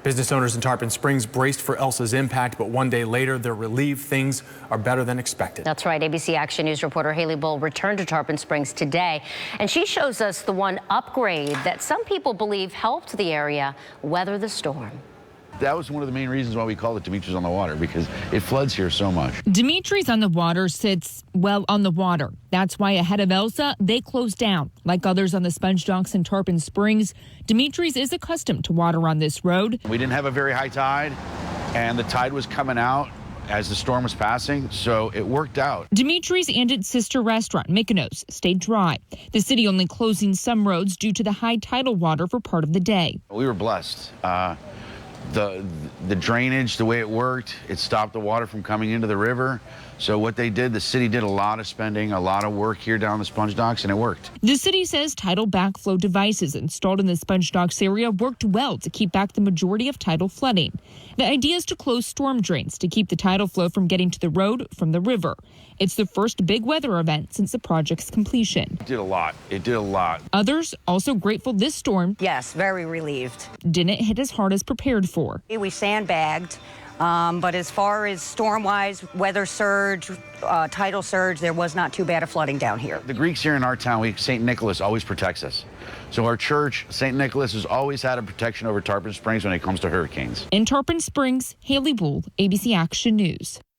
Business owners in Tarpon Springs braced for Elsa's impact, but one day later, they're relieved things are better than expected. That's right. ABC Action News reporter Haley Bull returned to Tarpon Springs today, and she shows us the one upgrade that some people believe helped the area weather the storm. That was one of the main reasons why we call it Dimitri's on the Water, because it floods here so much. Dimitri's on the Water sits, well, on the water. That's why ahead of Elsa, they closed down. Like others on the sponge docks in Tarpon Springs, Dimitri's is accustomed to water on this road. We didn't have a very high tide, and the tide was coming out as the storm was passing, so it worked out. Dimitri's and its sister restaurant, Mykonos, stayed dry. The city only closing some roads due to the high tidal water for part of the day. We were blessed. The drainage, the way it worked, it stopped the water from coming into the river. So what they did, the city did a lot of spending, a lot of work here down the sponge docks, and it worked. The city says tidal backflow devices installed in the sponge docks area worked well to keep back the majority of tidal flooding. The idea is to close storm drains to keep the tidal flow from getting to the road from the river. It's the first big weather event since the project's completion. It did a lot. It did a lot. Others also grateful this storm, yes, very relieved, didn't hit as hard as prepared for. We sandbagged, but as far as storm-wise, weather surge, tidal surge, there was not too bad of flooding down here. The Greeks here in our town, St. Nicholas always protects us. So our church, St. Nicholas, has always had a protection over Tarpon Springs when it comes to hurricanes. In Tarpon Springs, Haley Bull, ABC Action News.